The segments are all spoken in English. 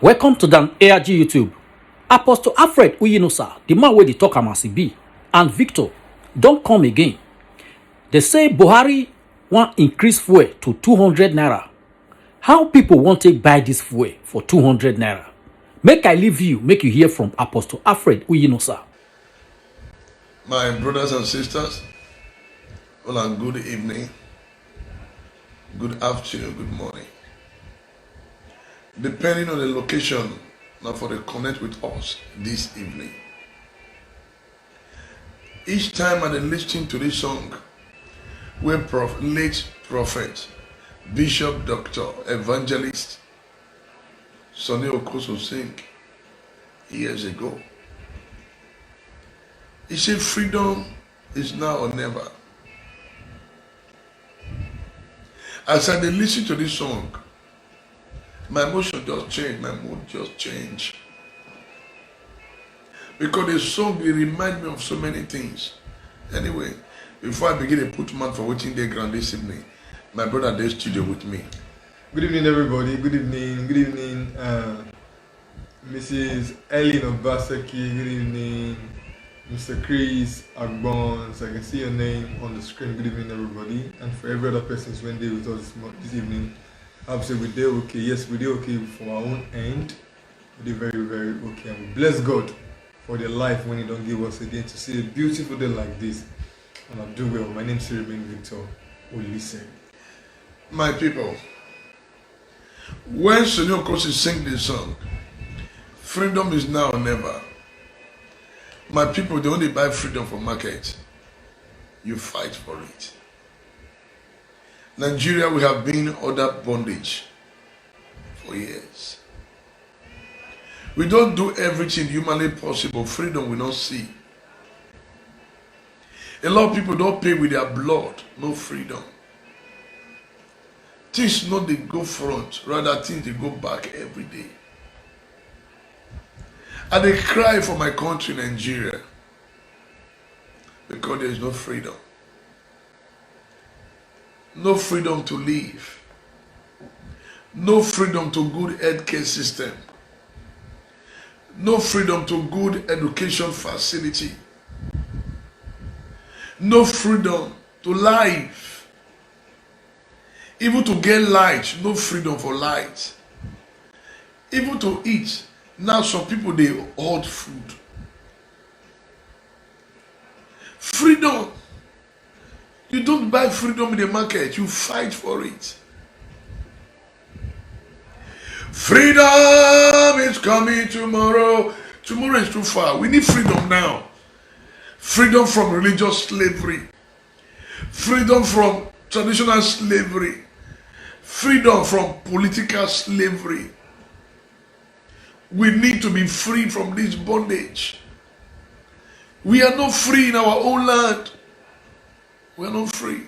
Welcome to Dan ARG YouTube. Apostle Alfred Uyinosa, the man wey dey talk am as e be, and Victor don come again. They say Buhari wan increase fuel to 200 naira. How people wan take buy this fuel for 200 naira? Make I leave you, make you hear from Apostle Alfred Uyinosa. My brothers and sisters, well, and good evening, good afternoon, good morning. Depending on the location, now for the connect with us this evening. Each time I listen to this song, where late prophet, bishop, doctor, evangelist, Sonny Okoso sing years ago. He said freedom is now or never. As I listen to this song, my emotion just changed, my mood just changed. Because the song will remind me of so many things. Anyway, before I begin to put man for waiting day ground this evening, my brother at the studio with me. Good evening, everybody. Good evening, Mrs. Ellen Obaseki. Good evening, Mr. Chris Agbon. So I can see your name on the screen. Good evening, everybody. And for every other person who's went there with us this evening, I'll say we did okay. Yes, we did okay from our own end. We did very, very okay. And we bless God for their life when He don't give us a day to see a beautiful day like this. And I'll do well. My name is Siribin Victor Olise. My people, when Sonny Okosi sing this song, freedom is now or never. My people, they only buy freedom for market. You fight for it. Nigeria, we have been under bondage for years. We don't do everything humanly possible. Freedom we don't see. A lot of people don't pay with their blood. No freedom. Things not they go front, rather things they go back every day. And they cry for my country, Nigeria, because there is no freedom. No freedom to live. No freedom to good healthcare system. No freedom to good education facility. No freedom to life. Even to get light, no freedom for light. Even to eat. Now some people, they hoard food. Freedom. You don't buy freedom in the market, you fight for it. Freedom is coming tomorrow. Tomorrow is too far. We need freedom now. Freedom from religious slavery. Freedom from traditional slavery. Freedom from political slavery. We need to be free from this bondage. We are not free in our own land. We are not free.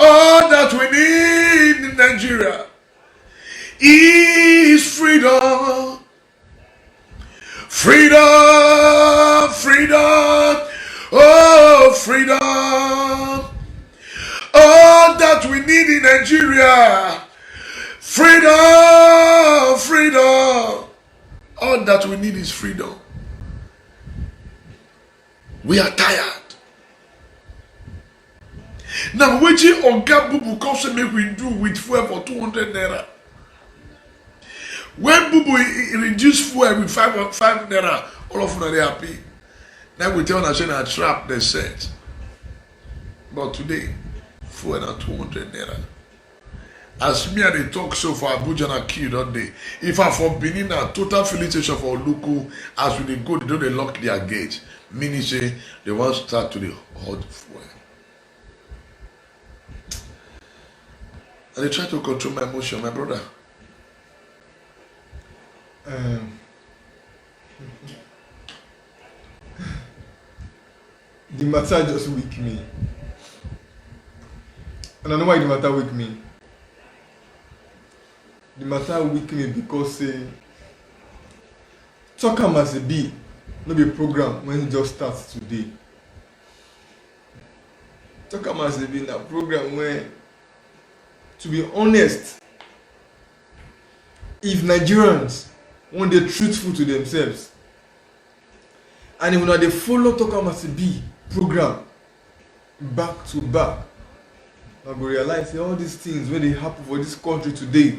All that we need in Nigeria is freedom. Freedom, freedom, oh freedom. All that we need in Nigeria, freedom, freedom. All that we need is freedom. We are tired. Now, wetin Oga Bubu come say make we do with fuel for 200 naira? When Bubu reduce fuel with 5 naira, all of them are happy. Now we tell us a trap they set. But today, fuel na 200 naira. As me and they talk so for Abuja na kill that day. If I for Benin na total filling station for Oluku, as we dey go, they don't lock their gate. Meaning say they want to start to the hot fuel. And they try to control my emotion, my brother. The matter just weak me. And I know why the matter weak me. The matter weak me because talk am as e be, no be program when it just starts today. Talk am as e be na program when, to be honest, if Nigerians want dey truthful to themselves and if una dey follow Talk Am As E Be program back to back, una go realize say all these things wey dey happen for this country today,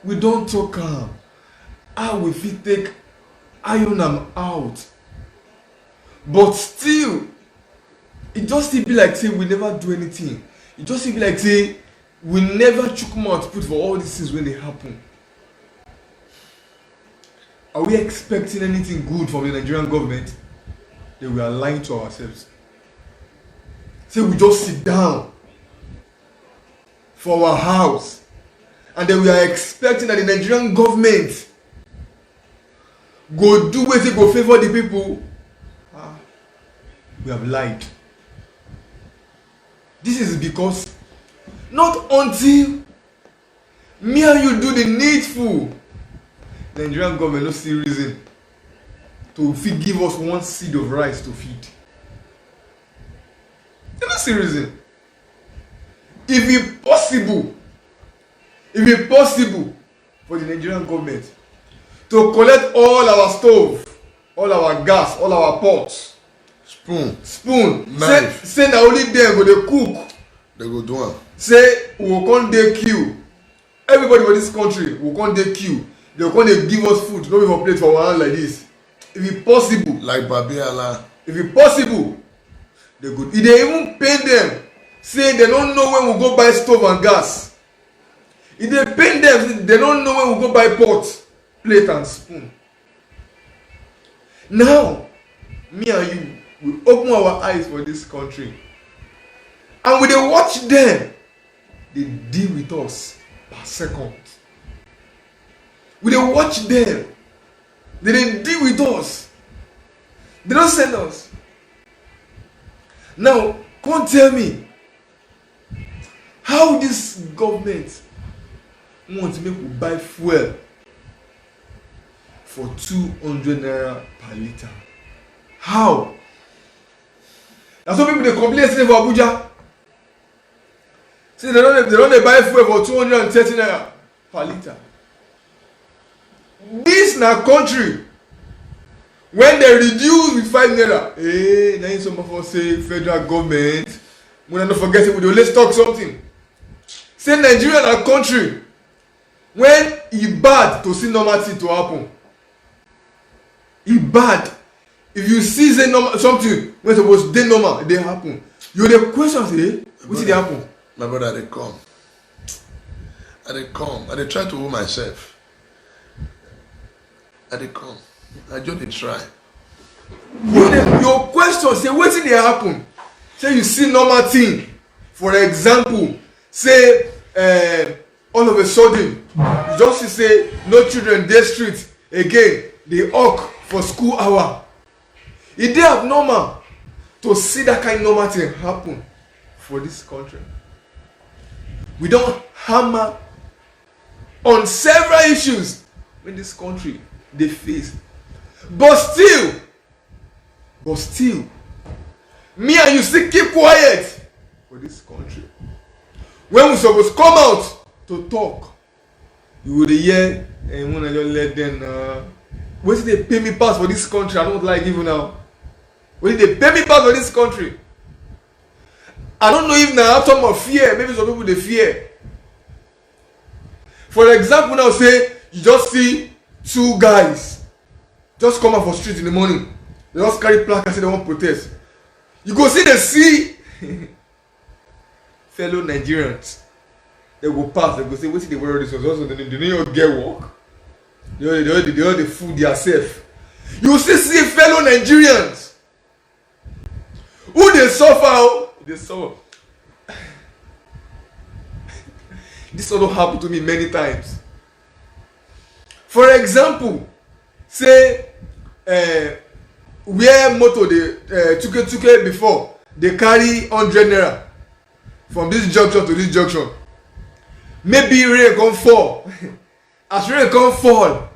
we don talk am how we fit take iron am out, but still e just still be like say we never do anything. E just still be like say we never chook mouth put for all these things wey dey happen. Are we expecting anything good from the Nigerian government? Then we are lying to ourselves. Say we just sit down for our house and then we are expecting that the Nigerian government go do wetin go favour the people. We have lied. This is because not until me and you do the needful, the Nigerian government no see reason to fit give us one seed of rice to feed. They no see reason. If it possible for the Nigerian government to collect all our stove, all our gas, all our pots, spoon, knife, say na only them go dey cook, they go do am. say we go come dey queue, everybody for this country will come dey queue, they go come dey give us food, no be for plate for our hand like this. If it possible, Like Babiala. if it possible, they go. If they even pain them, say they don't know when we go buy stove and gas. If they pain them, they don't know when we go buy pot, plate and spoon. Now, me and you, we open our eyes for this country, and we dey watch them. They deal with us per second. We dey watch them. They dey deal with us. They don't send us. Now, come tell me how this government want to make we buy fuel for 200 naira per litre. How? That's why people dey complain say for Abuja. Say they don't dey buy fuel for 230 naira per litre. This na country when they reduce with 5 naira. Hey, now some of us say federal government. When I don't forget it, we dey always talk something. Say Nigeria na country when e bad to see normal thing to happen. E bad. If you see say normal something when suppose dey normal, e dey happen. You dey question say, wetin dey happen? My brother, I dey come. I dey try to hold myself. I dey come. I just dey try. Your question say wetin dey happen? Say you see normal thing. For example, say all of a sudden you just see say no children dey street again, dey hawk for school hour. E dey abnormal to see that kind normal thing happen for this country. We don hammer on several issues wey this country dey face, but still me and you still keep quiet for this country. When we suppose come out to talk, you go dey hear when I just let them wetin dey pay me pass for this country I don't like even now. Wetin dey pay me pass for this country, I don't know if na atom of fear. Maybe some people dey fear. For example, now say you just see two guys just come out for street in the morning, they just carry placard say they wan protest. You go see they see fellow Nigerians, they go pass, they go say wetin dey worry this one, also they no get work, they all dey fool theirself. You still see fellow Nigerians who dey suffer. Dey suffer. This one don happen to me many times. For example, say where motor dey tuke before, dey carry 100 naira from this junction to this junction. Maybe rain come fall. As rain come fall,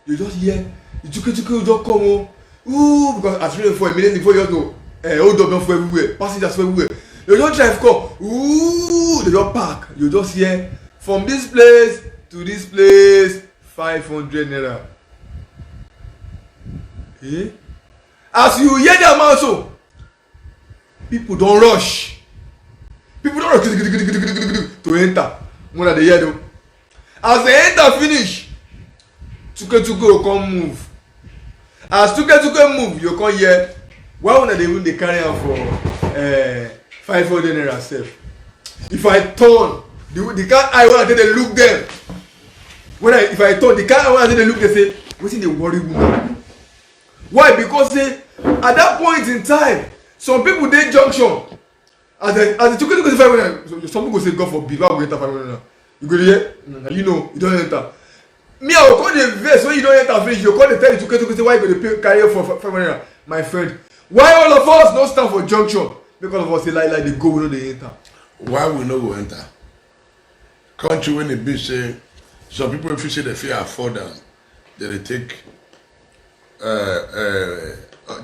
you just hear the tuke just come ooh, because as rain fall immediately before you just know hold up don full everywhere, passengers full everywhere. You just drive come ooh, they just park. You just hear from this place to this place 500 naira. Eh? As you hear the amount so, people don't rush. People don't rush to enter. One of the hear them. As they enter finish, Tuke come move. As Tuke move, you come hear. Why one of they win the carry am for 500 naira self? If I turn, the car I want to they look them. If I turn, the car I want to they look, they say, "What's in the worry woman?" Why? Because at that point in time, some people dey junction. As the Tuke 500, so some people go say, "God forbid, why we enter 500 naira?" You go there, you know, you don't enter. Me, I will call the verse when you don't enter finish. You call the tell you to say why you go to carry for 500. My friend, why all of us no stand for junction? Because of us say like they go, we know they enter. Why we no go enter? Country when it be say some people if you say they fear afford them, they take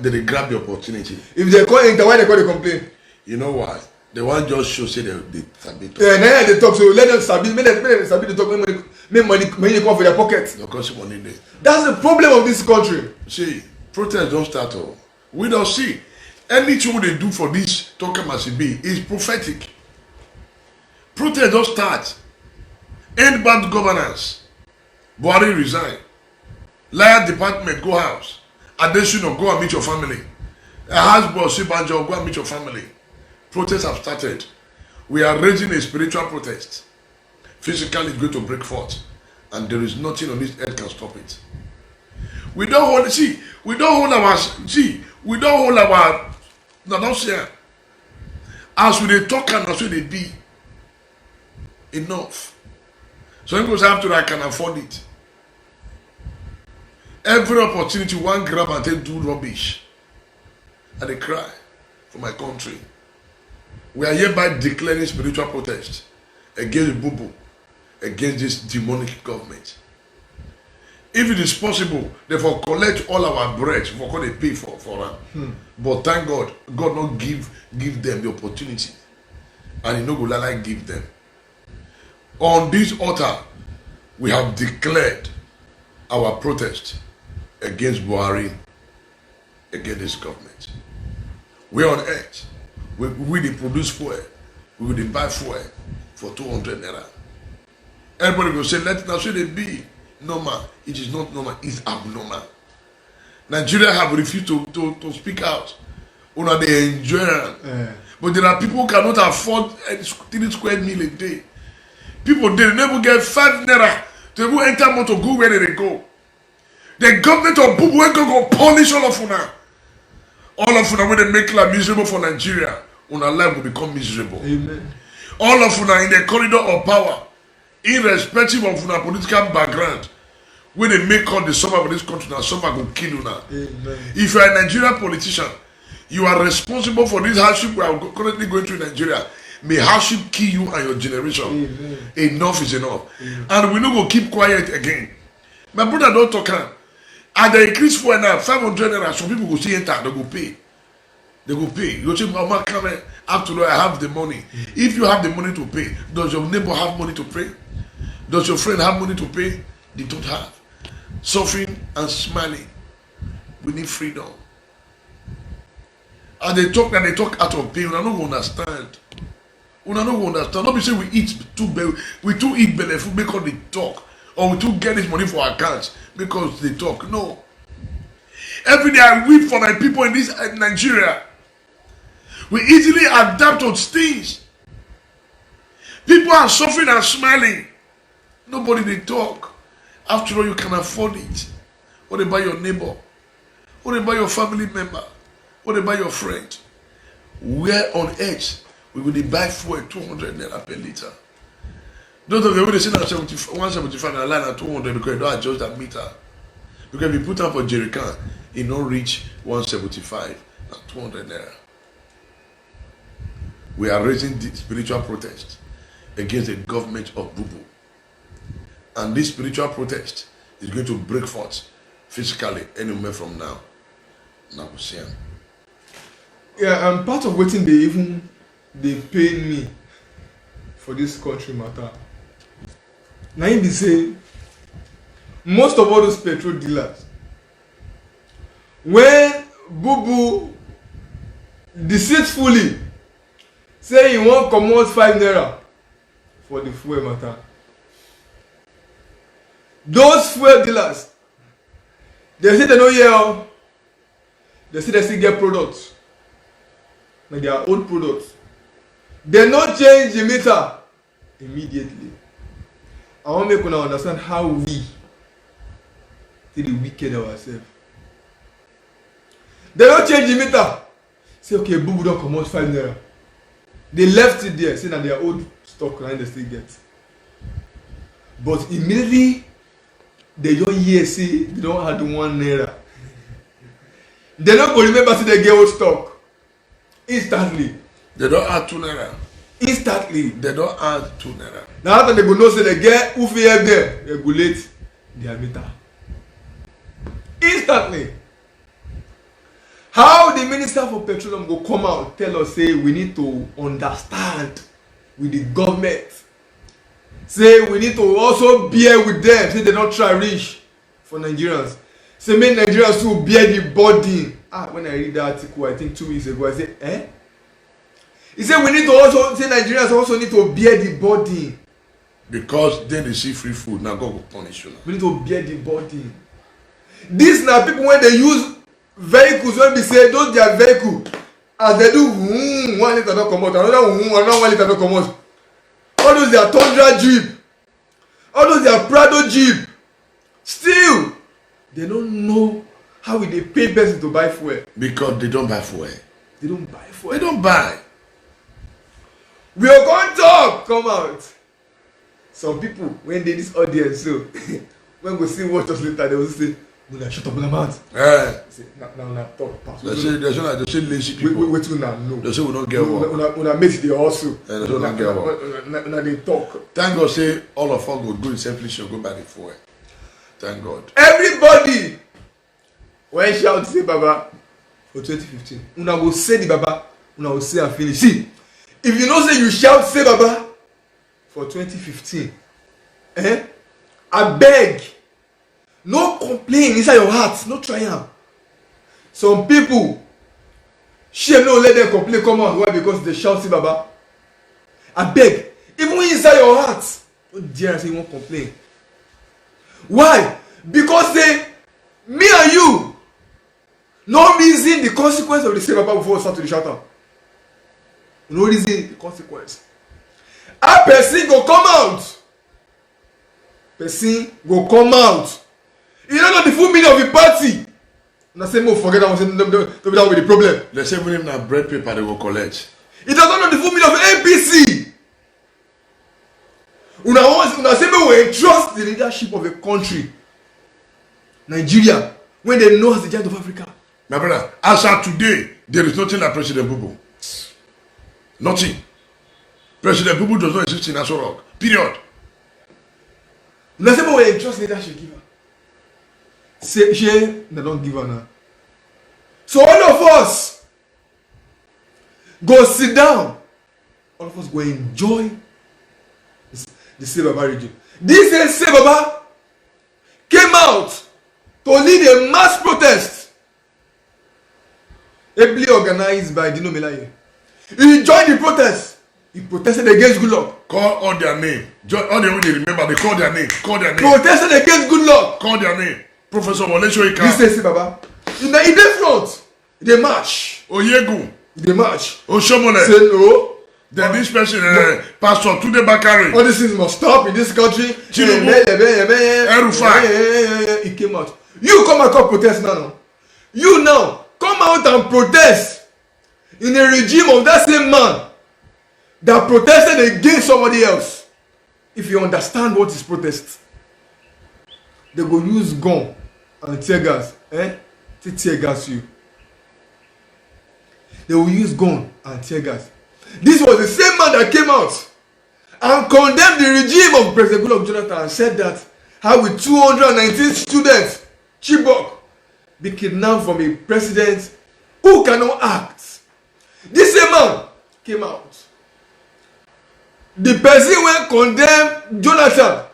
they grab the opportunity. If they call enter, why they call the complain? You know why? They want just show say they sabi talk. Yeah, now they talk, so let them sabi, make them sabi to talk, make money come for their pockets. No cost money there. That's the problem of this country. See, protest don't start all. We don't see anything they do for this Toke Masibi is prophetic. Protest don't start. End bad governance. Buhari resign. Liar department go house. Adesina go and meet your family. A house boss Sibanjo go and meet your family. Protests have started. We are raising a spiritual protest. Physically it's going to break forth. And there is nothing on this earth can stop it. We don't hold our Nadosia. As we they talk and as we they be enough. Some people say after I can afford it. Every opportunity one grab and take do rubbish. And they cry for my country. We are hereby declaring spiritual protest against Bubu, against this demonic government. If it is possible, therefore collect all our bread for what they pay for them. But thank God, God not give them the opportunity. And He no go like give them. On this altar, we have declared our protest against Buhari, against this government. We are on earth. We will produce fuel. We will buy fuel for 200 naira. Everybody will say, let us they be normal. It is not normal, it's abnormal. Nigeria have refused to speak out. They enjoy it. But there are people who cannot afford 3 square meal a day. People, they never get 5 naira to go enter motor go where they go. The government of Bubu will go punish all of una. All of una when they make life miserable for Nigeria, una life will become miserable. Amen. All of una in the corridor of power, irrespective of una political background, when they make all the suffer for this country, now suffer will kill you now. Amen. If you are a Nigerian politician, you are responsible for this hardship we are currently going through in Nigeria. May hardship kill you and your generation. Amen. Enough is enough. Amen. And we no go keep quiet again. My brother don't talk am. And they increase for now 500 naira. Some people go see enter, they go pay. They go pay. You go say, Mama, come here. After all, I have the money. If you have the money to pay, does your neighbor have money to pay? Does your friend have money to pay? They don't have. Suffering and smiling. We need freedom. And they talk out of pain. We don't understand. We don't understand. Not be say we eat too eat belly food because they talk. Or we too get this money for our accounts because they talk. No. Every day I weep for my people in this Nigeria. We easily adapt to things. People are suffering and smiling. Nobody they talk. After all, you can afford it. What about your neighbor? What about your family member? What about your friend? Where on earth we will buy fuel 200 naira per liter? Those of them when they say that 175 and line at 200 because you don't adjust that meter. Because if you put up for jerry can, it don't reach 175 and 200 naira. We are raising the spiritual protest against the government of Bubu. And this spiritual protest is going to break forth physically anywhere from now. Now we see him. Yeah, and part of waiting they pay me for this country matter. Now be say most of all those petrol dealers, when Bubu deceitfully say he wan comot 5 naira for the fuel matter, those fuel dealers, they say they no hear o, they say they still get products, like their old products. They no change the meter immediately. I wan make una understand how we take dey wicked ourselves. They no change the meter. Say okay, Bubu don comot 5 naira. They left it there, say na their old stock na they still get. But immediately they don hear say they don add 1 naira. They no go remember say they get old stock. Instantly. They don't add 2 naira. Instantly. They don't add 2 naira. Now after they go know say they get who fit help them regulate their meter. Instantly. How the Minister for Petroleum go come out tell us say we need to understand with the government, say we need to also bear with them, say they don't try reach for Nigerians, say make Nigerians too bear the burden. When I read that article, I think 2 weeks ago, I said, he said we need to also, say Nigerians also need to bear the burden. Because then they see free food, now God will punish you. We need to bear the burden. These now people when they use vehicles, when we say those their vehicle, as they do 1 liter don't come out, another 1 liter don't come out. All those their Tundra Jeep, all those their Prado Jeep, still they don't know how they pay person to buy fuel. Because they don't buy fuel. They don't buy fuel. They don't buy. We are going to talk, come out. Some people when they this audience, so when we see watch us later, they will say, "Muna shut up, Muna mouth." Say now talk pass. they say lazy people. Wait till now no. They say we don't get work. Una make the hustle. They say we don't get work. Now they talk. Thank God say all of us go do the same place, shall go buy the fuel. Thank God. Everybody when shout say Baba for 2015, una go say the Baba, una go say and finish. See, if you know say you shout say Baba for 2015, I beg, no complain inside your heart, no try am. Some people, shame no let them complain come out. Why? Because they shout say Baba. I beg, even inside your heart, don't dare say you won't complain. Why? Because say me and you no reason the consequence of the say Baba before we start to the shout out. No reason the consequence. A person go come out. Person go come out. You don't know the full meaning of the party. Now say more forget that one, say to be down with the problem. They say even if na bread paper they go collect. It does not know the full meaning of APC. Una say we trust the leadership of a country, Nigeria, when they know as the giant of Africa. My brother, as of today, there is nothing like President Bubu. Nothing. President Bubu does not exist in Aso Rock. Period. Una say we trust leadership giver. Say they don't give her now. So all of us go sit down. All of us go enjoy the Say Baba region. This is Say Baba came out to lead a mass protest, ably organized by Dino Melaye. He joined the protest. He protested against Goodluck. Call all their name. All the way they remember, they call their name. Call their name. Protested against Goodluck. Call their name. Professor Wole Soyinka. This is Say Baba. In the front, they march. Oyegu. They march. Oshomole. Say no. Then this person, Pastor Tunde Bakare. All these things must stop in this country. Tinubu. El-Rufai. He came out. You come and come protest now. You now come out and protest in a regime of that same man that protested against somebody else. If you understand what is protest, they go use gun and tear gas, to tear gas you. They will use gun and tear gas. This was the same man that came out and condemned the regime of President Goodluck Jonathan and said that how with 219 students, Chibok, be kidnapped from a president who cannot act. This same man came out. The person who condemned Jonathan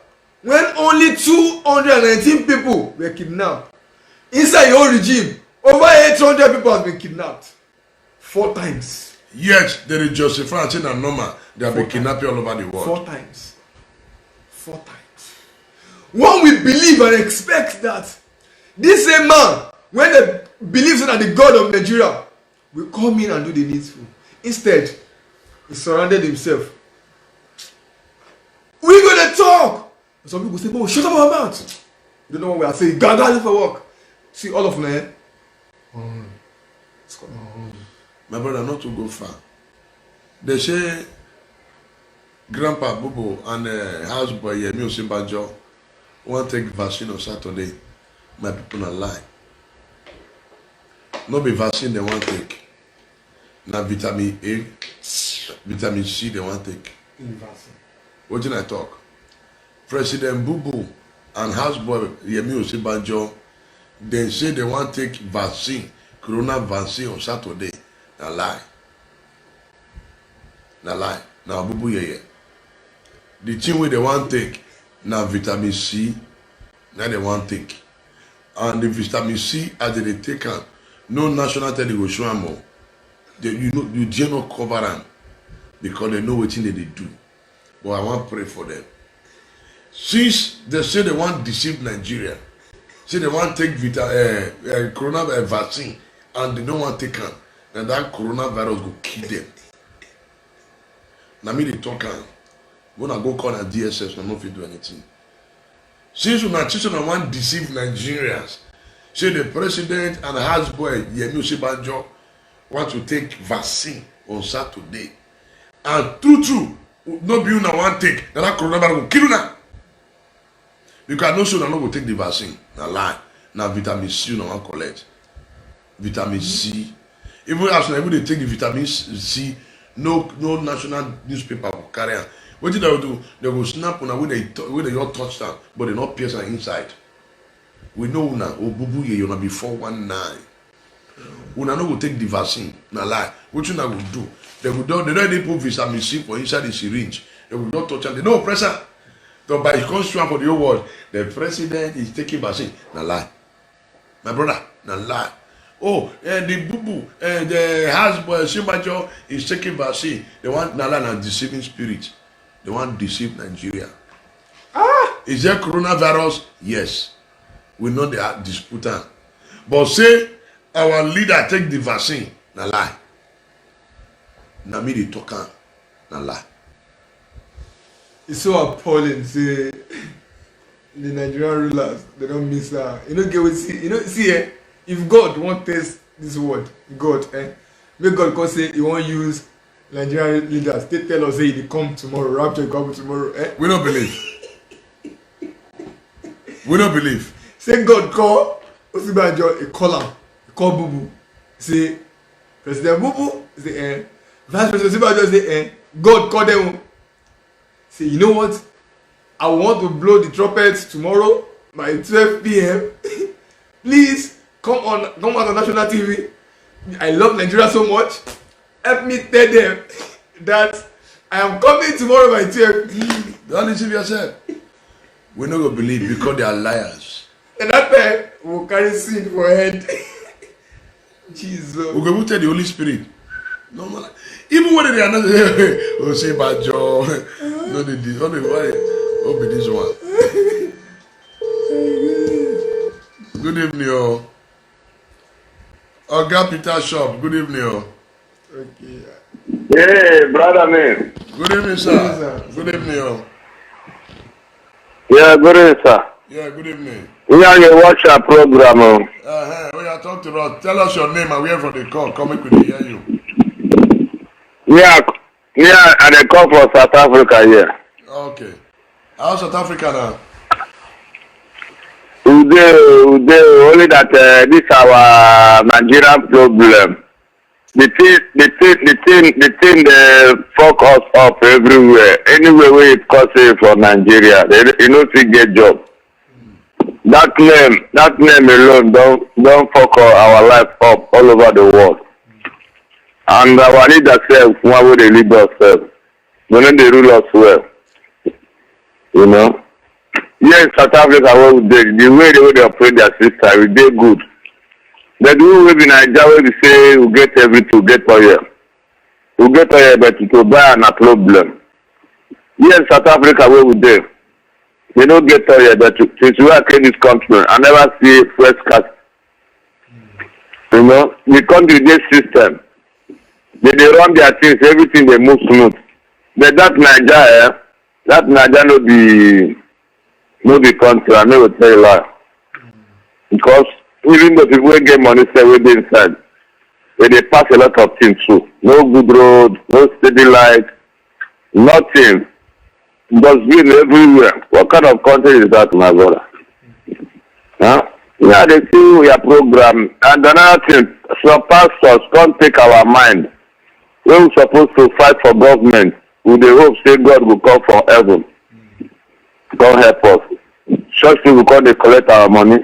when only 219 people were kidnapped. Inside your regime, over 800 people have been kidnapped. 4 times. Yes, there is Joseph and saying normal. They have been kidnapping all over the world. 4 times. 4 times. One will believe and expect that this same man, when they believe that the God of Nigeria will come in and do the needful. Instead, he surrounded himself. We're gonna talk. And some people say, "Oh, shut up our mouth." You don't know what we are saying. Gaga for work. See all of them. My brother, not to go far. They say Grandpa Bubu and houseboy Yemi Osinbajo want to take vaccine on Saturday. My people are lie. No be vaccine they want to take. Now vitamin A, vitamin C they want to take. What did I talk? President Bubu and houseboy Yemi Osinbajo, they say they want to take vaccine, corona vaccine on Saturday. Now lie. Now lie. Now Bubu yeah. The thing where they want to take now vitamin C, now they want to take. And the vitamin C as they take am, no national tell they go show am more. You know you dare not cover them because they know what thing they do. But I want to pray for them. Since they say they want to deceive Nigeria, say they want to take corona vaccine and they don't want to take am, and that coronavirus will kill them. Now me they talk am. When I go call a DSS, I'm not fit do anything. Since when I want to deceive Nigerians, say the president and houseboy Yemi Osinbajo want to take vaccine on Saturday, and true, no be una want take, that coronavirus will kill you now. Because no sure no go take the vaccine. Na lie. Now vitamin C no want collect. Vitamin C. Even as they take the vitamin C, no national newspaper will carry on. What did they do? They will snap on where they not touch down, but they not pierce on inside. We know una obubu ye una be 419. Una no go take the vaccine. Na lie. What you na go do? They don't put vitamin C for inside the syringe. They will not touch them. They no pressure. So by constitution for the whole world, the president is taking vaccine. Na lie. My brother, na lie. Oh, the Bubu, the houseboy Osinbajo is taking vaccine. They want na lie na deceiving spirit. They want to deceive Nigeria. Is there coronavirus? Yes. We know they are disputing. But say our leader take the vaccine. Na lie. Na me they talk am. Na lie. It's so appalling. See, the Nigerian rulers, they don't miss her. You know, get what see. You know, see, if God won't test this word, God, make God come say he won't use Nigerian leaders. They tell us say they come tomorrow, rapture come tomorrow. We don't believe. We don't believe. Say God call Osinbajo, he call him, he call Bubu. Say President Bubu, say Vice President Osinbajo say God call them. Say, you know what? I want to blow the trumpet tomorrow by 12 p.m. Please come out on national TV. I love Nigeria so much. Help me tell them that I am coming tomorrow by 12. Don't deceive yourself. We not gonna believe because they are liars. And that time will carry sin for head. Jesus. We go tell the Holy Spirit. No man. Even when they are not Osinbajo. No, they did. Only why? Oh, be this one. Good evening, oh. Oga Peter Shop. Good evening, oh. Okay. Hey, brother man. Good evening, sir. Good evening, oh. Yeah, good evening, sir. Yeah, good evening. We are going to watch our program. We are talking to us. Tell us your name and where from the call. Come, we could hear you. Yeah, and they come from South Africa here. Okay. How's South Africa now? Only that this our Nigerian problem. The thing they fuck us up everywhere. Anywhere where it causes for Nigeria, they don't get job. That name alone don't fuck our life up all over the world. And our leaders self, one way they lead us self. When they rule us well. You know? Yes, South Africa, what we did, the way they operate their system, we did good. But we will be Nigeria, where we say we get everything, we get oil. We get oil, but to buy a problem. Yes, South Africa, where we did. They don't get oil, but since we are in this country, I never see fresh cast. You know, the country, this system, they run their things, everything they move smooth. But that Nigeria, no be country, I never tell you lie. Because even the people who get money say we dey inside, they pass a lot of things too. No good road, no steady light, nothing. Dustbin everywhere. What kind of country is that, my brother? Huh? Yeah, they see we are program. And another thing, some pastors can't take our mind. When we're supposed to fight for government, with the hope say God will come from heaven. God help us. Church people come they collect our money.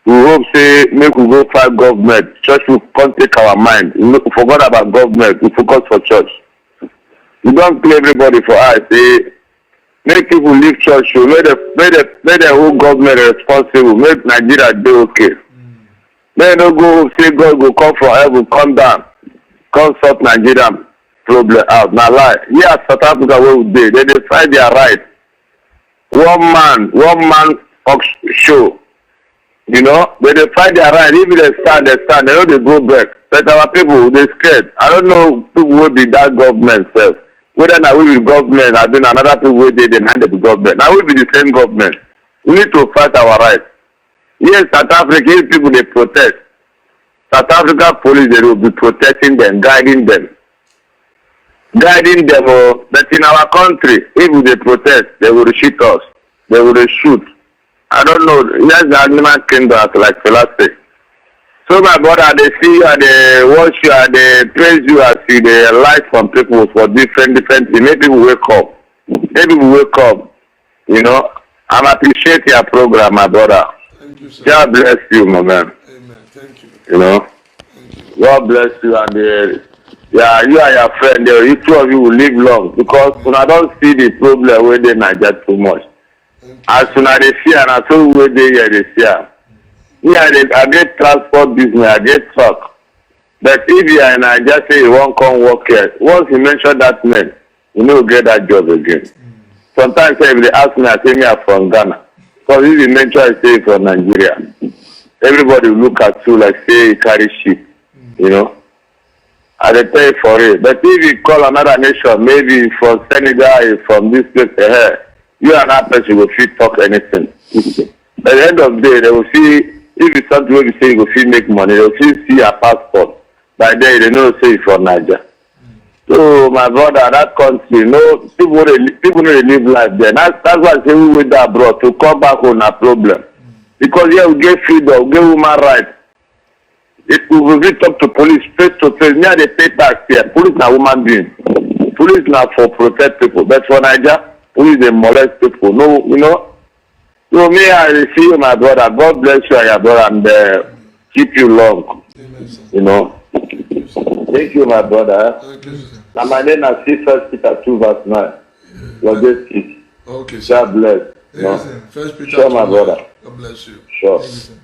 We hope say make we go fight government. Church people can't take our mind. We forgot about government. We focus for church. We don't play everybody for us. Say make people leave church. Make the whole government responsible. Make Nigeria do okay. Make no go say God will come from heaven, come down, come sort Nigeria problem out. Now lie. Yeah, South Africa where we dey. They fight their right. One man show. You know, they fight their right. Even they stand. They know they go back. But our people, they scared. I don't know people will be that government self. Whether now we be government, I think another people will they hand the government. Now we be the same government. We need to fight our right. Yes, South Africa people they protest. South Africa police they will be protecting them, guiding them. But in our country, if they protest, they will shoot us. They will shoot. I don't know. Yes, the animal kingdom, like philosophy. So my brother, they see you, they watch you, they praise you, I see the light from people for different things. Maybe people wake up. You know, I appreciate your program, my brother. Thank you, sir. God bless you, my man. Amen. Thank you. You know, God bless you, and you and your friend, you two of you will live long because when I don't see the problem where they Nigeria too much. As soon as they see and as soon as they hear, they see. I get transport business, I get truck. But if you are in Nigeria, say you won't come work here, once you mention that name, you know get that job again. Sometimes if they ask me, I say me I'm from Ghana. Because if you mention I say from Nigeria, everybody will look at you like say you carry shit, you know. I dey tell you for it. But if you call another nation, maybe from Senegal, from this place, you and that person will fit talk anything. At the end of the day, they will see, if it's something where you say you will fit make money, they will see your passport. By then, they know say you from Nigeria. So, my brother, that country, people don't live life there. That's why I say we went abroad to come back on a problem. Because here we get freedom, we get human rights. If we will talk to police face to face, near they pay tax here. Police na human being. Police na for protect people. But for Nigeria, police they molest people. No, you know. So me, I see you, my brother. God bless you and your brother, and keep you long. Amen, sir. You know. Thank you, my brother. Thank you, sir. Now my name is 1 Peter 2 verse 9. Your good peace. Okay, sir. God bless. Yes, No. sir. First Peter. Sure, my 2. brother. God bless you. Sure. Thank you, sir.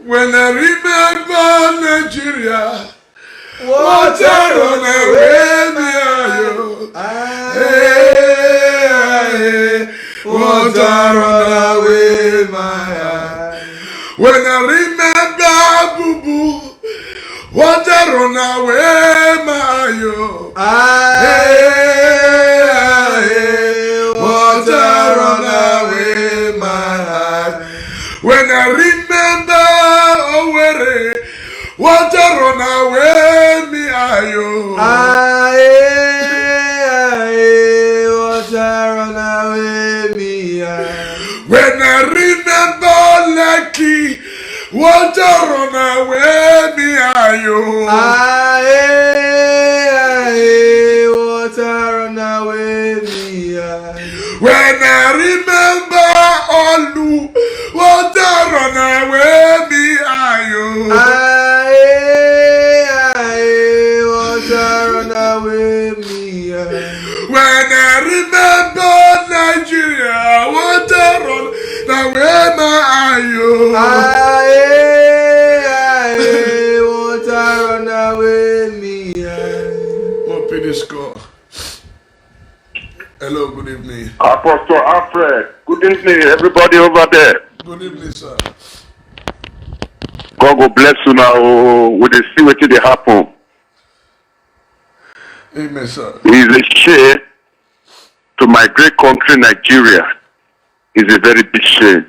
When I remember Nigeria, what I run away me what I run away my when I remember Boo Boo, what I run away my what I run away my when I remember Owerri, what I run away me ayo. What I run away me When I remember Lekki, what I run away me ayo. What I run away me When I remember Olu, what I run away me ayo. What I run away me When I Hello, good evening. Apostle Alfred. Good evening, everybody over there. Good evening, sir. God will bless you now. We dey see wetin dey happen. Amen, sir. It is a shame to my great country, Nigeria. It's a very big shame.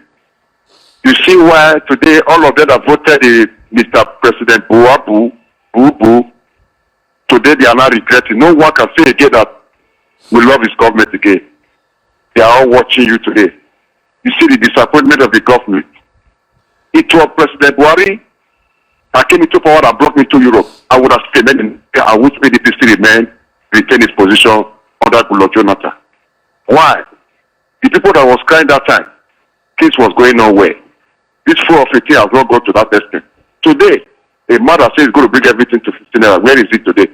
You see why today all of them have voted Mr. President Bubu. Today they are now regretting. No one can say again that we love his government again. They are all watching you today. You see the disappointment of the government. It was President Buhari that came into power and brought me to Europe. I would have stayed in. I wish PDP still retain his position under Goodluck Jonathan. Why? The people that was crying that time, things was going nowhere. This 4 of 18 has not gone to that extent. Today, a man that says he's going to bring everything to 15 naira. Where is it today?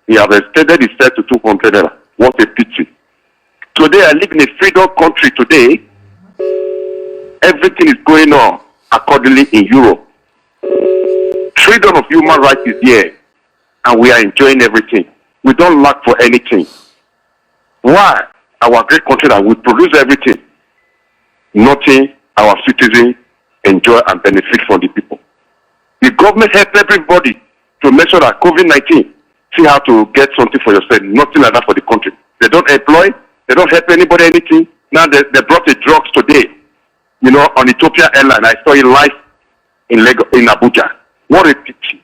He have extended his set to 200 naira. What a pity. Today, I live in a freedom country today. Everything is going on accordingly in Europe. Freedom of human rights is here, and we are enjoying everything. We don't lack for anything. Why? Our great country that we produce everything. Nothing our citizens enjoy and benefit from the people. The government help everybody to make sure that COVID-19 see how to get something for yourself. Nothing like that for the country. They don't employ, they don't help anybody anything. Now they brought the drugs today. You know, on Ethiopia Airline, I saw it live in Lagos, in Abuja. What a pity.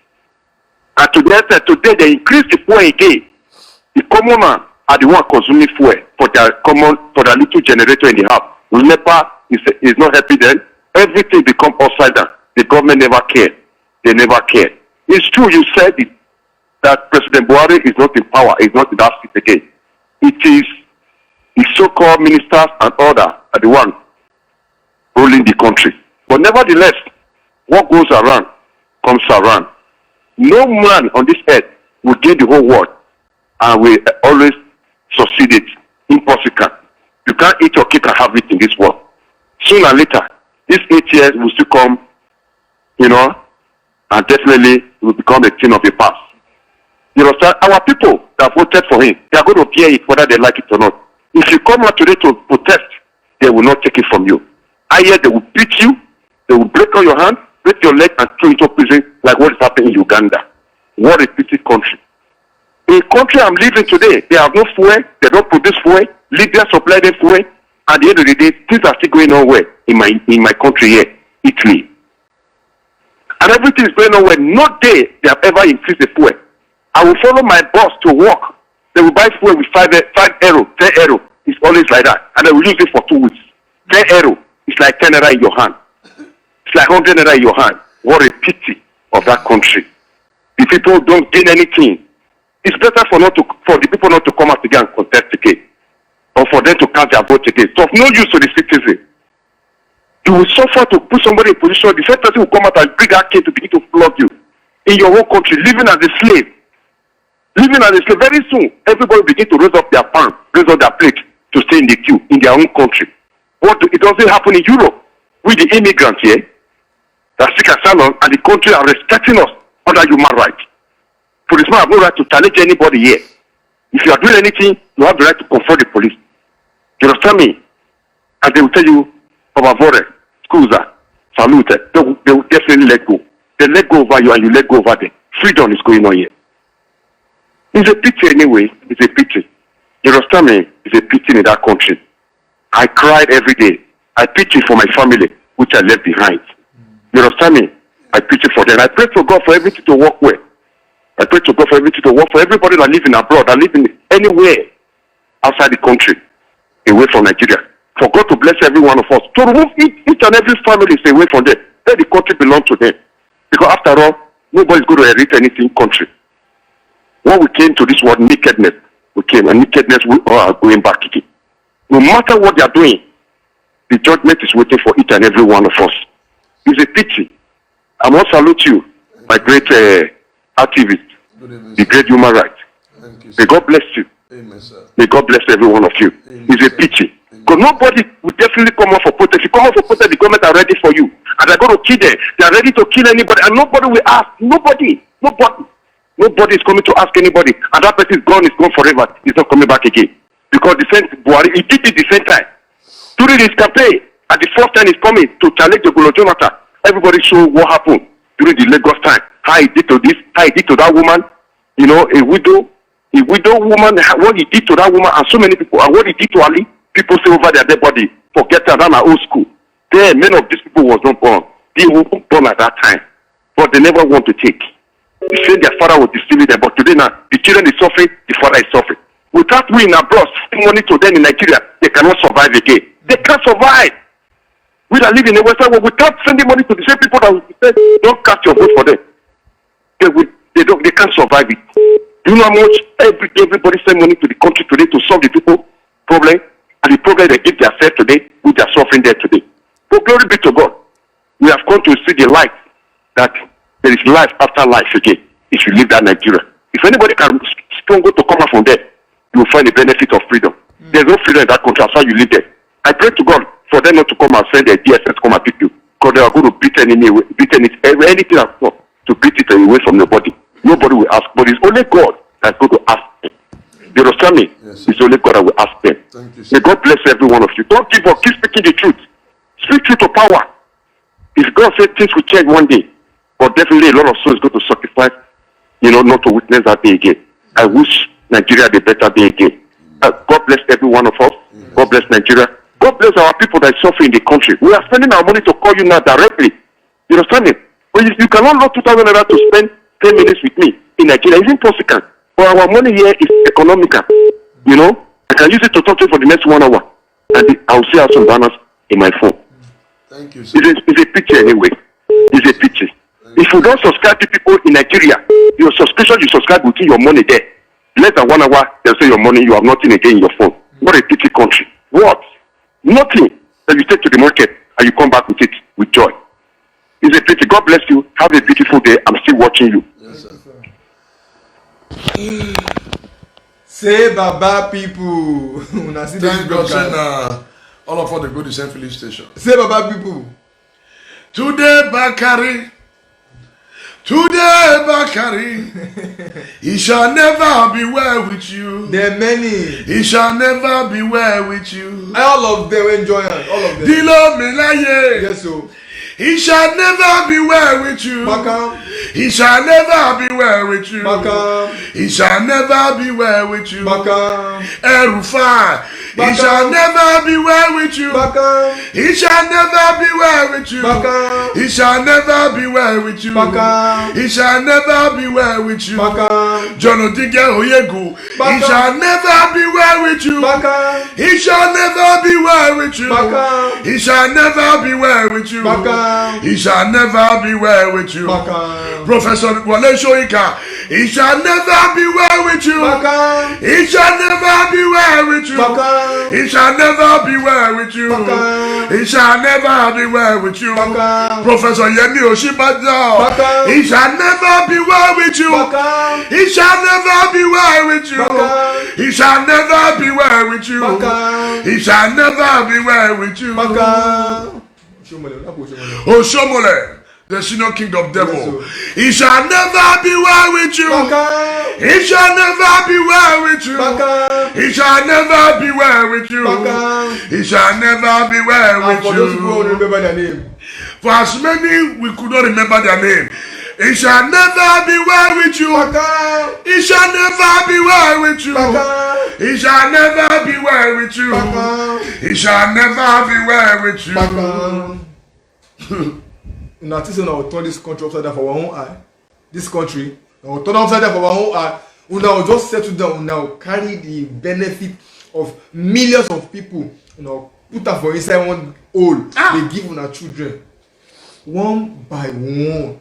And today they increase the fuel again. The common man are the one consuming fuel for their little generator in the house. NEPA is not happy then. Everything become upside down. The government never cared. They never cared. It's true you said it, that President Buhari is not in power, is not in that seat again. It is the so-called ministers and others are the one ruling the country. But nevertheless, what goes around comes around. No man on this earth will gain the whole world and will always succeed it. Impossible. You can't eat your cake and have it in this world. Sooner or later, these 8 years will still come, you know, and definitely will become a thing of the past. You understand? Our people that voted for him, they are going to bear it whether they like it or not. If you come out today to protest, they will not take it from you. I hear they will beat you, they will break on your hand, break your leg and throw you into prison like what is happening in Uganda. What a pity country. In the country I'm living today, they have no fuel, they don't produce fuel, Libya supply them fuel. At the end of the day, things are still going on well in my country here, Italy. And everything is going on well. No day they have ever increased the fuel. I will follow my boss to work. They will buy fuel with 5 euro, 10 euro. It's always like that. And they will use it for 2 weeks. 10 euro. It's like 10 naira in your hand. It's like 100 naira in your hand. What a pity of that country. The people don't gain anything. It's better for the people not to come out again and contest again. Or for them to cast their vote again. So of no use to the citizen. You will suffer to put somebody in position. The first person will come out and bring that kid to begin to flog you. In your own country, living as a slave. Living as a slave. Very soon, everybody will begin to raise up their palm, raise up their plate to stay in the queue in their own country. It doesn't happen in Europe. With the immigrants here, that seek asylum, and the country are respecting us under human rights. Policemen have no right to challenge anybody here. If you are doing anything, you have the right to confront the police. You understand me? And they will tell you, Favore, scusa, salute. They will definitely let go. They let go over you and you let go over them. Freedom is going on here. It's a pity anyway. It's a pity. You understand me? It's a pity in that country. I cried every day. I pity for my family, which I left behind. You understand me? I pity for them. I pray to God for everything to work well. I pray to God for everything to work for everybody that live in abroad, that live in anywhere outside the country, away from Nigeria. For God to bless every one of us. To remove each and every family away from them. Let the country belong to them. Because after all, nobody's going to inherit anything country. When we came to this word nakedness, we came, and nakedness we all are going back again. No matter what they are doing, the judgment is waiting for each and every one of us. It's a pity. I must salute you, my great activist, the great human rights. May God bless you. Amen, sir. May God bless every one of you. Amen, it's a sir. pity. Because nobody will definitely come out for protest. If you come out for protest, the government are ready for you. And they're going to kill them. They are ready to kill anybody. And nobody will ask. Nobody is coming to ask anybody. And that person is gone forever. He's not coming back again. because the same Buhari, he did it the same time. During his campaign, at the first time he's coming to challenge the Goodluck Jonathan, everybody saw what happened during the Lagos time. How he did to this, how he did to that woman, you know, a widow woman, what he did to that woman, and so many people, and what he did to Ali, people say over their dead body, forget that, that's old school. There, many of these people was not born. They were born at that time, but they never want to take. They say their father was deceiving them, but today now, the children is suffering, the father is suffering. Without we in abroad sending money to them in Nigeria, they cannot survive again. They can't survive. We that live in the Western world, without sending money to the same people that will say, don't cast your vote for them. They can't survive it. Do you know how much everybody send money to the country today to solve the people problem? And the problem they give themselves today, which are suffering there today. But glory be to God. We have come to see the light that there is life after life again if you leave that Nigeria. If anybody can strong go to come out from there, you will find the benefit of freedom. There's no freedom in that country as far you live there. I pray to God for them not to come and send their DSS to come and pick you, because they are going to beat anything to beat it away from your body. Nobody will ask, but it's only God that's going to ask them. You understand me? Yes, it's only God that will ask them. Thank you, sir. May God bless every one of you. Don't give up. Keep speaking the truth. Speak truth to power. If God said things will change one day, but definitely a lot of souls go to sacrifice, not to witness that day again. I wish Nigeria the better day again. God bless every one of us. Yes. God bless Nigeria. God bless our people that suffer in the country. We are spending our money to call you now directly. You understand me? But you cannot load 2,000 naira to spend 10 minutes with me in Nigeria. It's impossible. But our money here is economical. I can use it to talk to you for the next 1 hour. And I'll see out some banners in my phone. Thank you, sir. It's a picture anyway. It's a picture. If you don't subscribe to people in Nigeria, your subscription you subscribe within your money there. Less than 1 hour, they'll say your money, you have nothing again in your phone. What a pity country. What? Nothing that you take to the market and you come back with it with joy. It's a pity. God bless you. Have a beautiful day. I'm still watching you. Yes, sir. Say baba people. Una see this Thank God, broadcast. sir. All of us they go to the same filling station. Say baba people. Today, Bakari. Today, Bakari. He shall never be well with you. There are many. He shall never be well with you. All of them enjoy it. All of them. Dilo Milaye. Yes, so. He shall never be well with you. Bakam. He shall never be well with you. Bakam. He shall never be well with you. Bakam. Erufai. He shall never be well with you. Bakam. He shall never be well with you. Bakam. He shall never be well with you. Bakam. He shall never be well with you. Bakam. John Odige Oyegu. He Bakam. shall never be well with you. Bakam. He shall never be well with you. Bakam. He shall never be well with you. Bakam. He shall never be well with you. Bakam. Professor Wale Soyinka. He shall never be well with you. Bakam. He shall never be well with you. Bakam. He shall never be well with you. Bakam. He shall never be well with you. Bakam. Professor Yemi Oshibajo. Bakam. He shall never be well with you. Bakam. He shall never be well with you. Bakam. He shall never be well with you. Bakam. He shall never be well with you. Bakam. Oshomole, the senior king of devil. Yes, he shall never be well with you. Bakam. He shall never be well with you. Bakam. He shall never be well with you. Bakam. He shall never be well And with for those people who you. remember their name. For as many we could not remember their name. He shall never be well with you. Bakam. He shall never be well with you. Bakam. He shall never be well with you. Bakam. He shall never be well with you. Bakam. Now, this is now turn this country upside down for our own eye. This country, now turn upside down for our own eye. We now just settle down. We now carry the benefit of millions of people. You know, put that for inside one hole. They give on our children, one by one.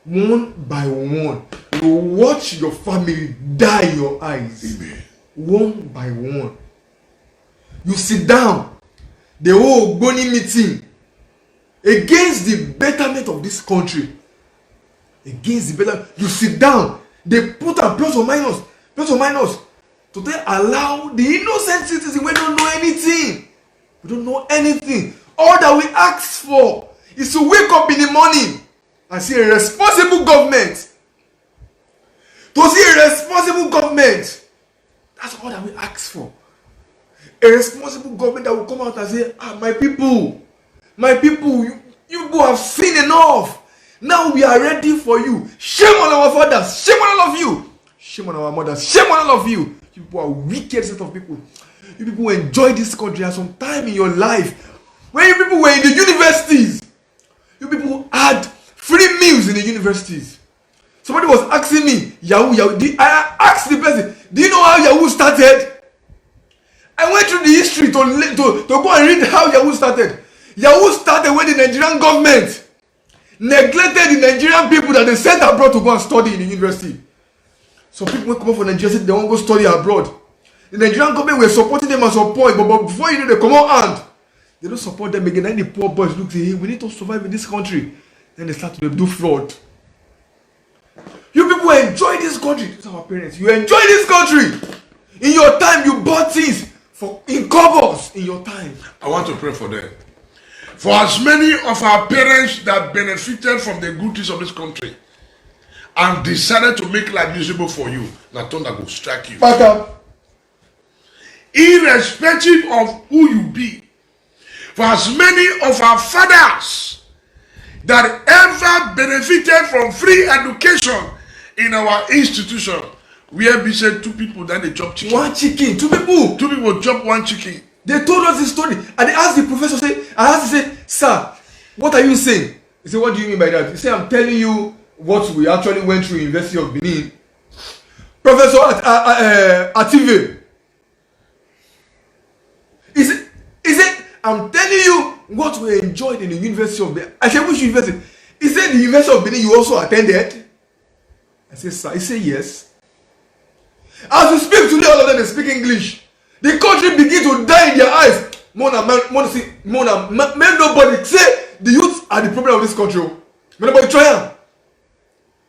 One by one, you watch your family die in your eyes. Amen. One by one. You sit down, the whole Ogboni meeting against the betterment of this country. Against the better, you sit down, they put a plus or minus to then allow the innocent citizen we don't know anything. We don't know anything. All that we ask for is to wake up in the morning and see a responsible government. To see a responsible government. That's all that we ask for. A responsible government that will come out and say, my people, you people have seen enough. Now we are ready for you. Shame on our fathers. Shame on all of you. Shame on our mothers. Shame on all of you. You people are wicked set of people. You people enjoy this country at some time in your life. When you people were in the universities, you people had free meals in the universities. Somebody was asking me, Yahoo. I asked the person, do you know how Yahoo started? I went through the history to go and read how Yahoo started. Yahoo started when the Nigerian government neglected the Nigerian people that they sent abroad to go and study in the university. Some people will come up from Nigeria say they want to go study abroad. The Nigerian government were supporting them at some point, but before you know they come out and they don't support them again. Then the poor boys look say, hey, we need to survive in this country. Then they start to do fraud. You people enjoy this country. These are our parents. You enjoy this country. In your time, you bought things in covers in your time. I want to pray for them. For as many of our parents that benefited from the good things of this country and decided to make life usable for you, now thunder will strike you. Back up. Irrespective of who you be, for as many of our fathers that ever benefited from free education in our institution, where we said 2 people then they chop chicken. 1 chicken, 2 people. 2 people chop 1 chicken. They told us this story, and they asked the professor, I asked him, sir, what are you saying? He said, what do you mean by that? He said, I'm telling you what we actually went through University of Benin. Professor Ative. He said, I'm telling you what we enjoyed in the University of Benin. I said, which university? He said, the University of Benin you also attended? I said, sir. He said, yes. As we speak today, all of them they speak English. The country begin to die in their eyes. May nobody say the youth are the problem of this country. May nobody try them.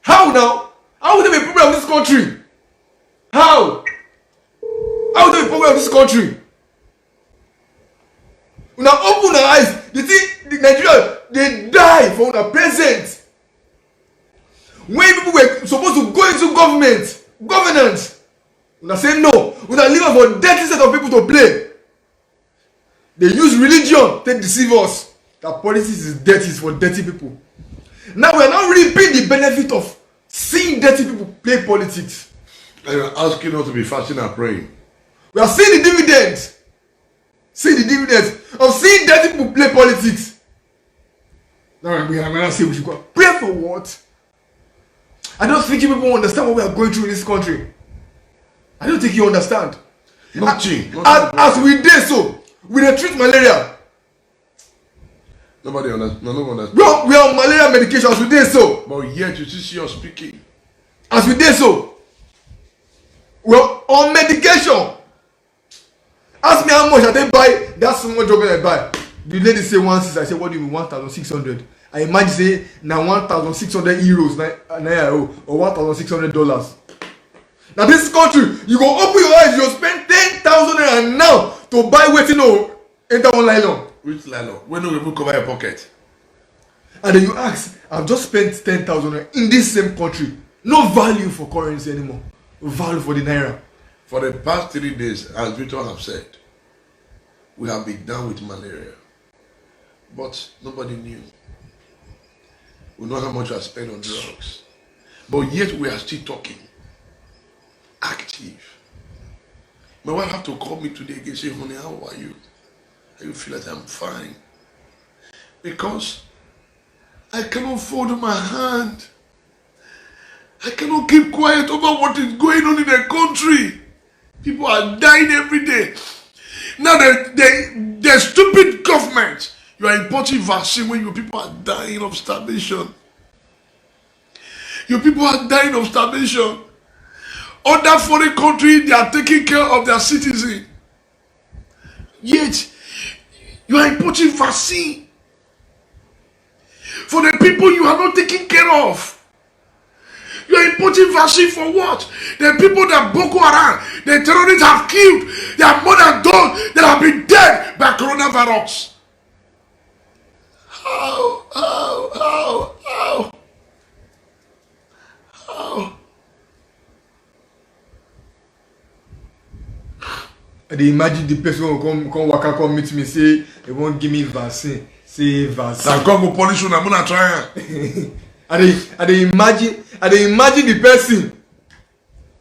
How now? How would they be a problem of this country? How? How would they be a problem of this country? When I open our eyes, you see the Nigeria, they die for the present. When people were supposed to go into governance, when I say no, when I leave us for dirty set of people to play, they use religion to deceive us. That politics is dirty, it's for dirty people. Now we are now reaping the benefit of seeing dirty people play politics. And you're asking us to be fasting and praying. We are seeing the dividends. See the dividends of seeing dirty people play politics. Now we are now saying we should go pray for what? I don't think you people understand what we are going through in this country. I don't think you understand. Nothing. As we did so, we dey treat malaria. Nobody understands. No one understands. We are on malaria medication as we did so. But yet you still see us speaking. As we did so, we are on medication. Ask me how much I take buy that small drug I buy. The lady say 1,600. I say, what do you mean 1,600? I imagine say now 1,600 euros or $1,600. Now this country, you go open your eyes, you spend 10,000 naira now to buy wetin no enter one nylon. Which nylon? When no even cover your pocket. And then you ask, I've just spent 10,000 naira in this same country. No value for currency anymore. Value for the naira. For the past 3 days, as Victor have said, we have been down with malaria. But nobody knew. We know how much I spent on drugs. But yet we are still talking. Active. My wife have to call me today again and say, honey, how are you? I feel like I'm fine. Because I cannot fold my hand. I cannot keep quiet over what is going on in the country. People are dying every day. Now the stupid government, you are importing vaccine when your people are dying of starvation. Your people are dying of starvation. Other foreign countries, they are taking care of their citizens. Yet, you are importing vaccine for the people you are not taking care of. You are importing vaccine for what? The people that Boko Haram, the terrorists have killed, they are more than those that have been dead by coronavirus. How? They imagine the person will come waka come meet me say they won't give me vaccine. Say vaccine. Now come go polish you, I'm gonna try. I they imagine the person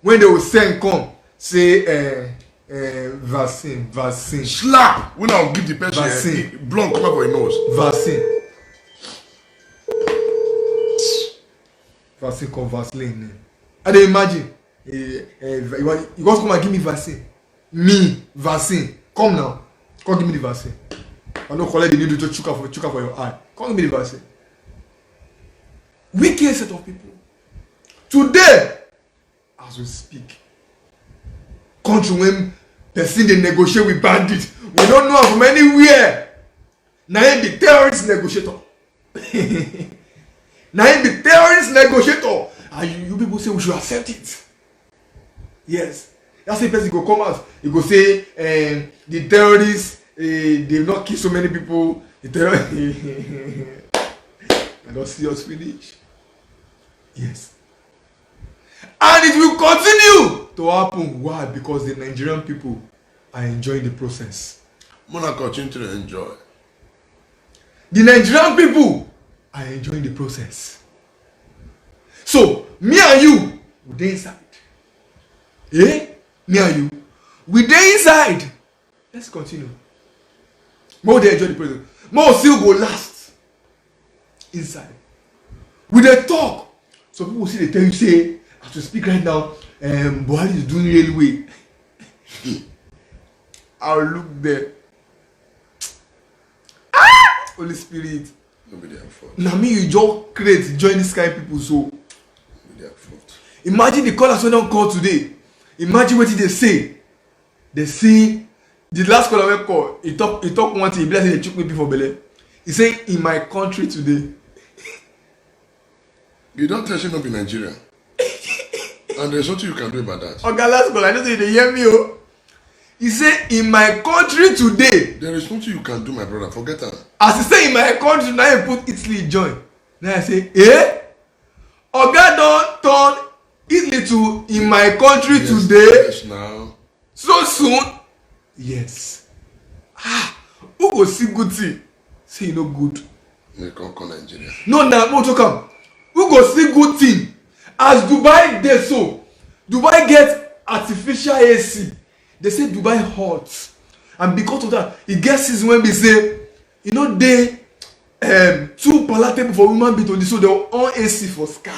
when they will send come say vaccine. Slap! When I'll give the person Vaccine. blood come out for your nose. Vaccine come Vaseline. I they imagine you want come and give me vaccine. Me vaccine. Come now. Come give me the vaccine. I don't collect the needle to chuka for your eye. Come give me the vaccine. Wicked set of people. Today, as we speak, country when person they negotiate with bandits, we don't know from anywhere. Now the terrorist negotiator. Now the terrorist negotiator. And you people say we should accept it. Yes. That's the person go come out. He go say the terrorists they've not killed so many people. The terrorists I don't see us finish. Yes. And it will continue to happen. Why? Because the Nigerian people are enjoying the process. Mona continue to enjoy. The Nigerian people are enjoying the process. So, me and you, we dey inside. Me and you, we dey inside. Let's continue. More dey enjoy the process. More still go last. Inside. We dey talk. Some people see they tell you say, as we speak right now, Buhari is doing railway. I'll look there. Holy Spirit. Nobody at fault. Now me you just create join this kind of people so. Nobody at fault. Imagine the callers wey don call today. Imagine wetin they say. They say the last caller wey call, he talk one thing, he be like say they chook me before belle. He say in my country today. You don't tell you not be Nigerian. And there's nothing you can do about that. Oga last caller, I don't think they hear me oh. He say in my country today. There is nothing you can do, my brother. Forget that. As he say in my country, now he put Italy join. Now I say, Oga don turn Italy to in my country today. Yes, now. So soon? Yes. Who go see good thing? Say no good. They come Nigeria. No, no talk am. Who go see good thing? As Dubai dey so, Dubai get artificial AC. They say Dubai hot. And because of that, e get season when we say, you know, they too palatable for human being to dey so they on AC for sky.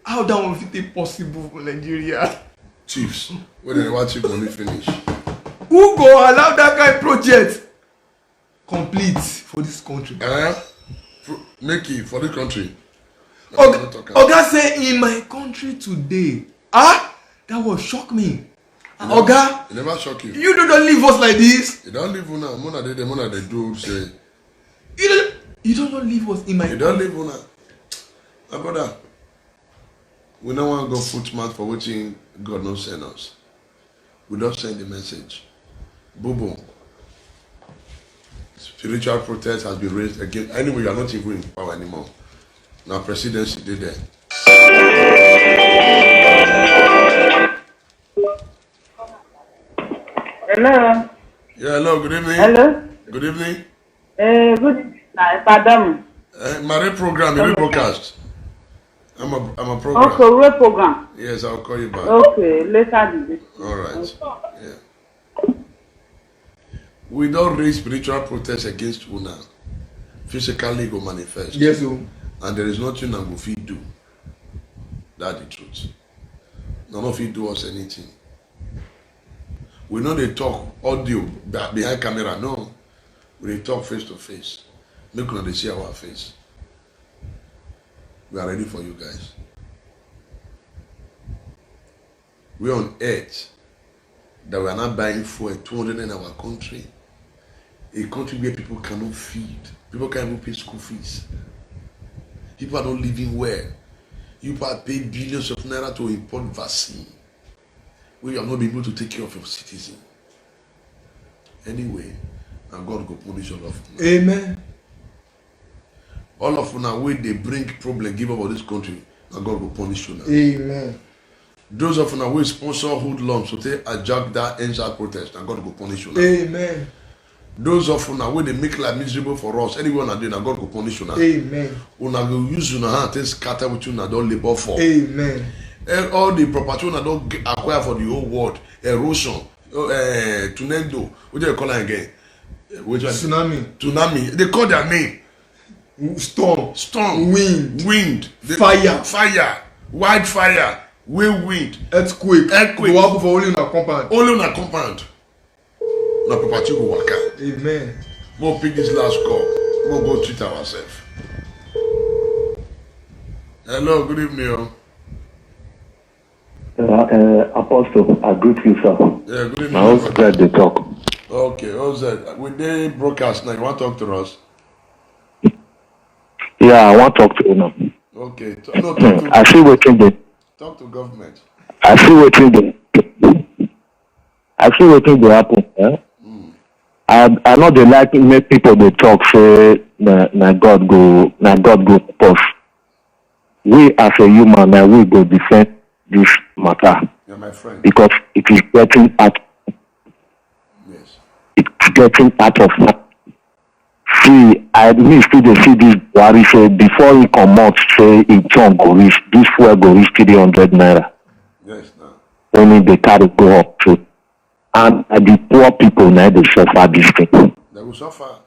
How that one fit dey possible for Nigeria? Chiefs, when they watch it money finish. Who go allow that kind of project complete for this country? Make it for the country. Oga say in my country today. That was shock me. Oga, it never shock you. You don't leave us like this. You don't leave una. Mona they do say. You don't leave us in my. You don't leave una. My brother, we don't want to go put mouth for waiting. God no send us. We don't send the message. Boom. Spiritual protest has been raised again. Anyway, you are not even in power anymore. Now presidency did there. Hello. Yeah, hello, good evening. Hello. Good evening. Good night, Madam. My program, the broadcast. I'm a program. Okay, real program. Yes, I'll call you back. Okay, later this. All right. Yeah. We don't raise spiritual protest against una. Physically go manifest. Yes, sir. And there is nothing that will feed do. That's the truth. None of it do us anything. We know they talk audio behind camera. No. We talk face to face. Make una they see our face. We are ready for you guys. We are on earth that we are not buying fuel 200 in our country. A country where people cannot feed. People can't even pay school fees. People are not living well. You pay billions of naira to import vaccine. We are not being able to take care of your citizen. Anyway, and God will punish all of them. Amen. All of them, way they bring problem, give about this country, and God will punish you now. Amen. Those of una wey sponsor hoodlums to take hijack that NSAS protest, and God go punish una. Amen. Those of una wey dey make life miserable for us, anywhere una dey, na God go punish una. Amen. Una go use una hand take scatter wetin una don labour for. Amen. And all the property una don acquire for the whole world, erosion, tornado, what do you call am again? Tsunami. They call their name. Storm. Wind. Fire. Wildfire. Wind. Earthquake. Go happen for only una compound. Na property go waka. Amen. We'll pick this last call. We'll go treat ourselves. Hello, good evening. Apostle, I greet you, sir. Yeah, good evening. I was glad they talk. Okay, how's that? We did broadcast now. You want to talk to us? Yeah, I want to talk to you now. Okay. No, talk to I see what they. Talk to government. I see what they. I see what they happen. Eh? I know they like make people they talk say na God go us. We as a human now we go defend this matter. Yeah, my friend. Because it is getting out. Yes. It's getting out of hand. See, I mean still dey see this Buhari say before he comot say him turn go reach this fuel go reach 300 naira. Yes, now. Only they carry go up to. And the poor people now they suffer this thing. They will suffer.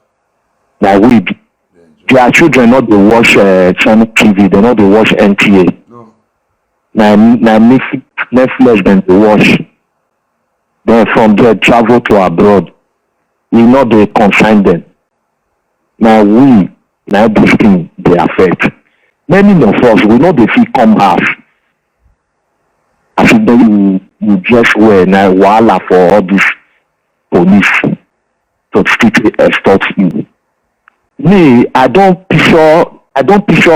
Now we, their children not they watch channel TV, they not they watch NTA. No. Now Netflix then they watch. Then from there travel to abroad. We not they consign them. Now this thing they affect. Many of us we know they feel come half. I think you just wear now wahala for all this police to still extort you. Me, I don't picture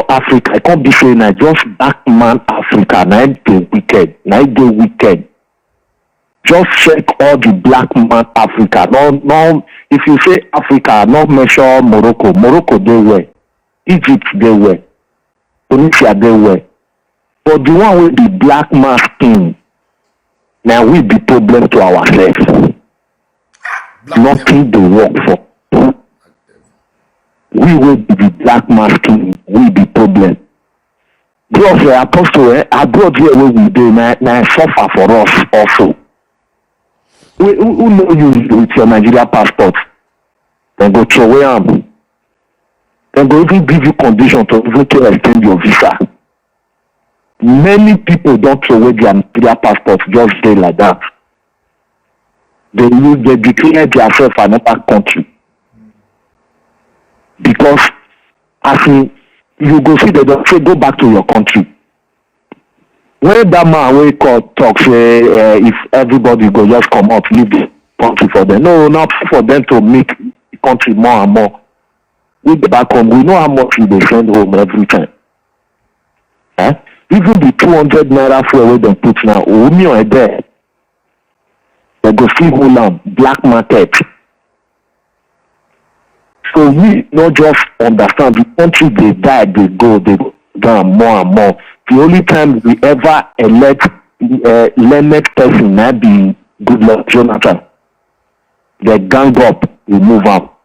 Africa. I can't be saying I just black man Africa. Now they wicked. Just check all the black man Africa. No, if you say Africa, not measure Morocco. Morocco they were. Egypt they were. Tunisia they were. But the one with the black man skin, now we be problem to ourselves. Nothing they work for. We will be the black man skin, we be problem. Because the apostle, abroad here where we do, now suffer for us also. Who know you with your Nigeria passport? Then go throw away them. Then go even give you condition to even to extend your visa. Many people don't throw away their Nigeria passport just stay like that. They declare themselves another country. Because as you go see they don't say go back to your country. When that man wake up talk say if everybody go just come out leave the country for them. No, not for them to make the country more and more. We go back home, we know how much we dey send home every time. Eh? Even the 200 naira fuel wey dem put now, Omi or there, they go still hold am black market. So we not just understand the country they die, they go down more and more. The only time we ever elect learned person might be Goodluck Jonathan. They gang up, we move up.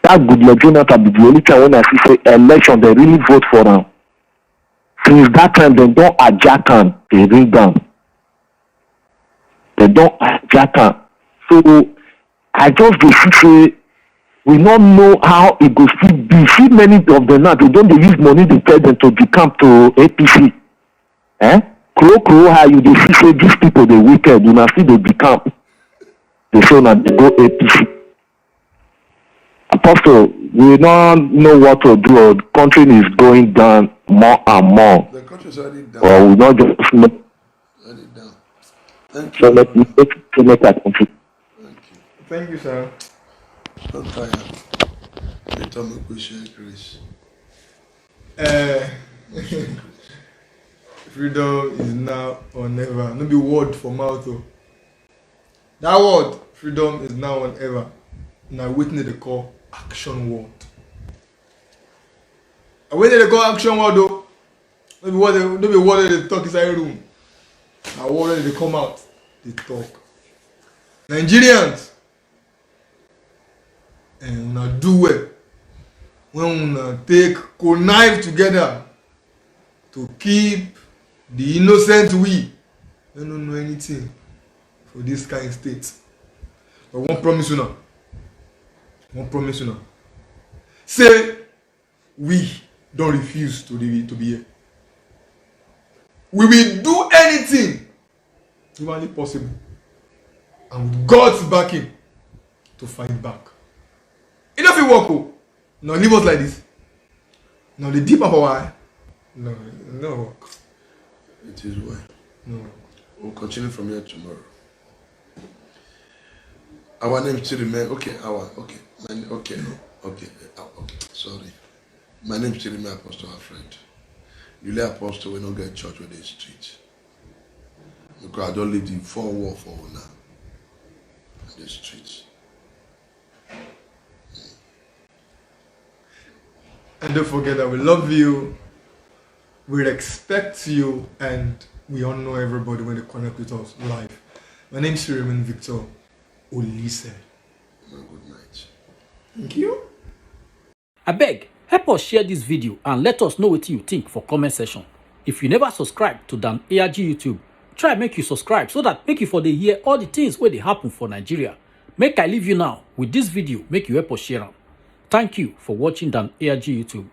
That Goodluck Jonathan be the only time when I see say election, they really vote for him. Since that time, they don't hijack him, they ring down. They don't hijack him. So I just say we don't know how it goes to be. See many of them now, they don't use money to tell them to become to APC. Crow how you see say these people they wicked, you know, see they become. They say that they go APC. Apostle, we don't know what to do. The country is going down more and more. The country is already down. Or we not just Already down. Thank you. so make that country. Thank you. Thank you, sir. Don't tire. They tell me we share grace. Freedom is now or never. No be word for mouth. Oh. That word, freedom is now or ever. Now waiting they call action word. And when they call action word though, no be what they talk inside room. I already they come out, they talk. Nigerians, and una do well when una take connive together to keep the innocent we don't know anything for this kind of state. But one promise you now. Say we don't refuse to be here. We will do anything humanly possible and with God's backing to fight back. It doesn't work. Now leave us like this. Now the deep of our eye. No work. It is well. No. We'll continue from here tomorrow. Our name still remain okay. Sorry. My name still remain Apostle Alfred. You lay apostle will not get church with the street. Because I don't leave the 4 wall for now. The streets. And don't forget that we love you, we respect you, and we honor everybody when they connect with us live. My name is Raymond Victor Olise. Good night. Thank you. Abeg, help us share this video and let us know what you think for comment section. If you never subscribe to Dan ARG YouTube, try make you subscribe so that make you for dey hear all the things where they happen for Nigeria. Make I leave you now with this video, make you help us share am. Thank you for watching Dan ARG YouTube.